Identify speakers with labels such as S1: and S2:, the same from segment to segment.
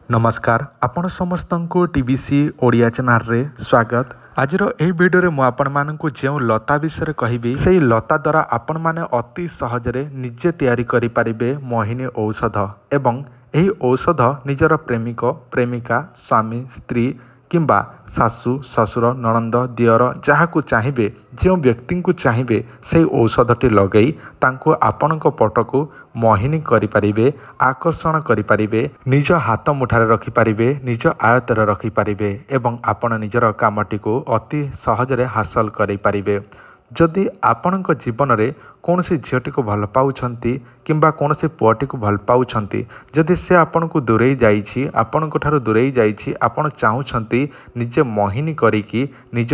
S1: नमस्कार आपण समस्त को टीबीसी ओडिया चैनल रे स्वागत। आज यही वीडियो में आपण मानक जो लता विषय कहबी से लता द्वारा आपण माने अति सहजरे निजे तैयारी करि परिबे मोहिनी औषध एवं यही औषध निजर प्रेमिक प्रेमिका स्वामी स्त्री किंबा सासु ससुर ननंद दियर जहाकू चाहिए जो व्यक्ति को चाहिए से औषधटी लगई तांको आपणक पटको मोहिनी करिपारिबे आकर्षण करिपारिबे निज हाथ मुठारे रखिपारिबे निज आयतर रखिपारिबे एवं आपण निजर कामटी को अति सहजरे हासिल करिपारिबे। जदि आपणक जीवन में कौन सी झीटी को भल पाउछंती किंबा कौन सी पुआटी को भल पाउछंती जदि से आपण को दूरेई जाइछि आपणक ठारू दूरेई जाइछि आपण चाहुछंती निजे मोहिनी करिकी निज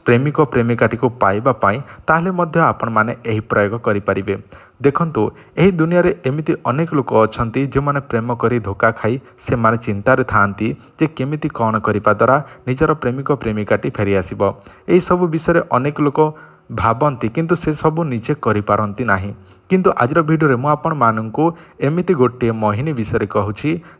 S1: प्रेमिक प्रेमिकाटी को पाइबा पाई ताहले मध्य आपण माने एही प्रयोग करि परिबे। देखंतु एही दुनिया रे एमिति अनेक लोक अछंती जो माने प्रेम करी धोखा खाई से माने चिंतारे थांती जे केमिति कौन करिपा द्वारा निजर प्रेमिक प्रेमिकाटी फेरी आसीबो। एही सब विषय अनेक लोक भावती किंतु से सबू निजे करिपारंती नाही। किंतु आज वीडियो में आपण मानू एमती गोटे मोहिनी विषय कहूँ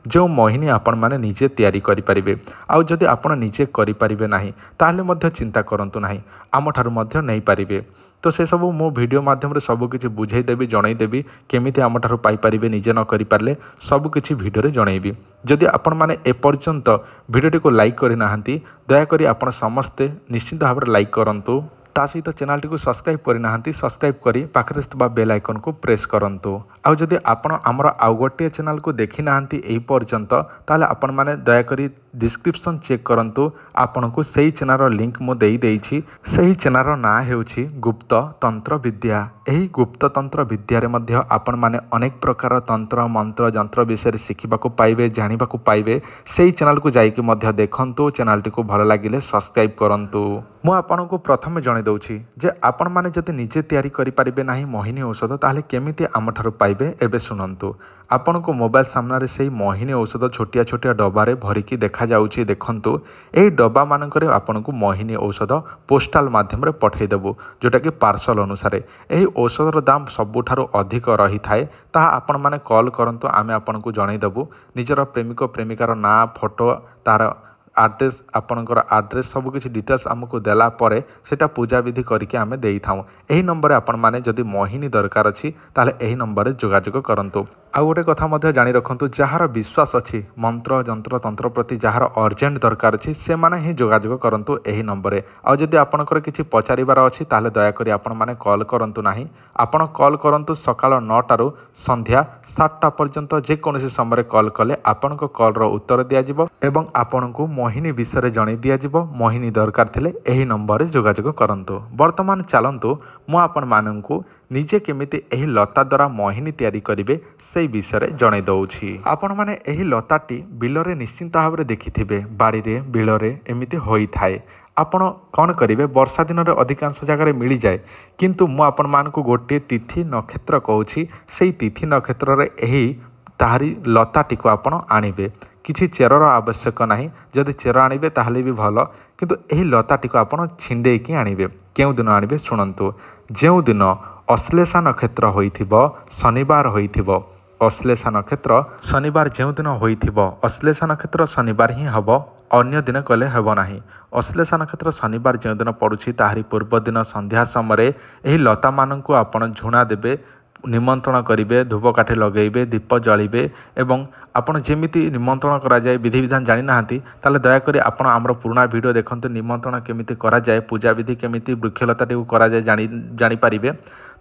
S1: जो मोहिनी आपण माने निजे तैयारी करि परिबे। आउ जदि आपण निजे करि परिबे नाही ताहले मध्य चिंता करंतु नाही आम ठारू मध्य नै परिबे। तो से सब मो वीडियो माध्यम रे सब किछि बुझेदेवी जनईदेवी केमिति आम ठारू पाई परिबे निजे न करि पारले सब किछि वीडियो रे जनईबी। जदि आपण माने एपर्यंत वीडियोटी को लाइक करि नाहंती दयाकरी आपण समस्ते निश्चित भाव में लाइक करंतु ता सहित चैनल को सब्सक्राइब करना सब्सक्राइब करी पाखरे थिबा बेल आइकन को प्रेस करंतु। आउ जदि आपण आमर आउ गोटे चैनल को देखि नाहंती एई पर्यंत ताले आपण माने दया करी डिस्क्रिप्शन चेक करंतु आपण को सही चैनल लिंक मो देई देइछि। सही चैनल ना हेउछि गुप्त तंत्र विद्या। एही गुप्त तंत्र विद्या रे मध्य आपण माने अनेक प्रकार तंत्र मंत्र जंत्र विषय शिखिबा को पाइबे जानिबा को पाइबे। सही चैनल को जाइके मध्य देखंतु चैनल टी को भल लागिले सब्सक्राइब करंतु। मु आपण को प्रथम जणे दउछि जे आपण माने जदि निजे तैयारी करि परिबे नाही मोहिनी औषध ताले केमिति आम ठारू पाइबे एबे सुनंतु। आपण को मोबाइल सामने से मोहिनी औषध छोटिया छोटिया डबारे भरिकी देखा जाउछि। देखंतु एही डब्बा मानकरे आपण को मोहिनी औषध पोस्टाल माध्यम रे पठै देबु जोटा कि पार्सल अनुसार। एही औषधर दाम सबुठारु अधिक रही थाए ताहा आपण माने कॉल करंतु आमे आपण को जणै देबु। निजर प्रेमिक प्रेमिकार ना फोटो तार आड्रेस आपणकर आड्रेस सब किसी डिटेल्स आमको देला परे सेटा पूजा विधि करके आमे देई थाउ। एही नंबर आपण माने जदि मोहिनी दरकार अछि ताले एही नंबर रे जोगाजोग करंतु। आ गोटे कथा मध्य जानि रखंतु जहार विश्वास अछि मंत्र जंत्र तंत्र प्रति जहार अर्जेंट दरकार अछि से माने ही जोगाजोग करंतु एही नंबर रे। आ जदि आपणकर किछि पचारिबार अछि ताले दया करी आपण माने कॉल करंतु नाही। आपण कॉल करंतु सकाळ 9 टारु संध्या 7 टा पर्यंत जे कोनोसी समय कॉल कले आपणक कॉल रो उत्तर दिया जिवो एवं आपणको मोहिनी विषय जणै दिया जिवो। मोहिनी दरकार थिले एही नंबर रे जोगाजोग करंतु। वर्तमान चलंतु मु आपण माननकु निजे केमिति एही लता द्वारा मोहिनी तैयारी करिवे से विषय जणै दउछि। आपण माने एही लताटी बिलरे निश्चिंत भाव रे देखिथिबे बाड़ी रे बिलरे एमिति होई थाए। आपण कौन करिवे वर्षा दिन रे अधिकांश जगह मिली जाए किंतु मु आपण मानकु गोटे तिथि नक्षत्र कहूछि सेही तिथि नक्षत्र रे एही ताहारी लताटी को आपण आनिबे। किछि चेरर आवश्यक नाही जदि चेर आनिबे ताहले भी भल किंतु एही लताटी को आपण छिंडे की आनिबे। केउ दिन आनिबे सुनंतु जेउ दिन अश्लेषा नक्षत्र होइथिबो शनिवार होइथिबो अश्लेषा नक्षत्र शनिवार जेउ दिन होइथिबो अश्लेषा नक्षत्र शनिवार ही हबो अन्य दिन कले हेबो नाही। अश्लेषा नक्षत्र शनिवार जेउ दिन पड़ुछि ताहारी पूर्व दिन संध्या समय एही लता माननकु आपण झुणा देबे निमंत्रण करिवे धूपकाठी लगेइबे दीप जळिबे एवं आपण जेमिति निमंत्रण करा जाय विधि विधान जानि नाहंती ताले दया करी आपण हमर पुराना वीडियो देखंतु निमंत्रण केमिति करा जाय पूजा विधि केमिति वृक्षलताटी को करा जाय जानि पारिबे।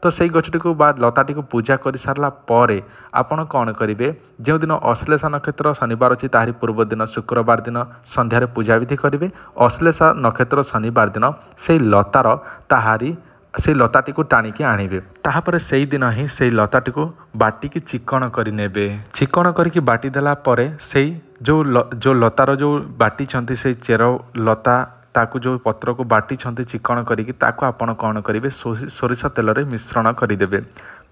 S1: तो सही गछटी को बाद लताटी को पूजा कर सारला परे आपण कौन करिवे जो दिन अश्लेषा नक्षत्र शनिवार अछि ताहारी पूर्व दिन शुक्रवार दिन संध्यारे पूजा विधि करिवे। अश्लेषा नक्षत्र शनिवार दिन से लतार ताहारी से लताटी को टाणिकी आनिबे। ताहापरे सेही दिन ही से लताटी को बाटिकी चिकण करि नेबे। चिकण करिकी बाटी देला परे सेही जो लतार जो बाटी छंती से चेर लता ताकू जो पत्र को बाटी छंती चिकण करिकी ताकू आपण कौन करिवे सोरिष तेल रे मिश्रण करिदेबे।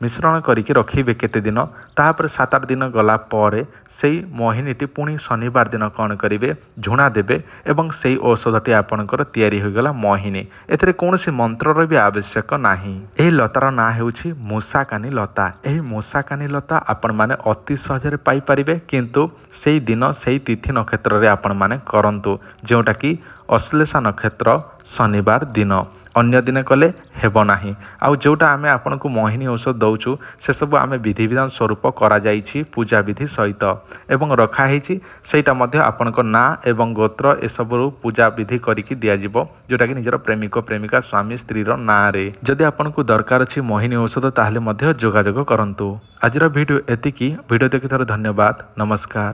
S1: मिश्रण करिकी रखिबे केते दिन तापर 7-8 दिन गला परे सेई मोहिनीटी पुणी शनिवार दिन कौन करेंगे झुणा देवे एवं से औषधटी आपणकर तैयारी हो गला मोहिनी। एथिरे कौनसी मंत्रर भी आवश्यक नाही। एही लतार ना हेउछि मूसाकानी लता। एही मूसाकानी लता आपण माने अति सहजरे पाई परिबे, किंतु सेई दिन सेई तिथि नक्षत्र रे आपण माने करंतु जोटा कि अश्लेषा नक्षत्र शनिवार दिन। अन्य दिन कले हेब नाही। आउ जोटा आमे आपन को मोहिनी औषध दउछु से सब आमे विधि विधान स्वरूप करा जाइछि पूजा विधि सहित एवं रखा हेछि। सेटा मध्य आपन को ना एवं गोत्र ए सब पूजा विधि करिकि दिया जिवो जोटा कि निजर प्रेमिक प्रेमिका स्वामी स्त्री रो ना रे। जदि आपन को दरकार अछि मोहिनी औषध ताहले मध्य जोगाजोग करंतु। आजिर वीडियो एतिकी। वीडियो देखिथार धन्यवाद। नमस्कार।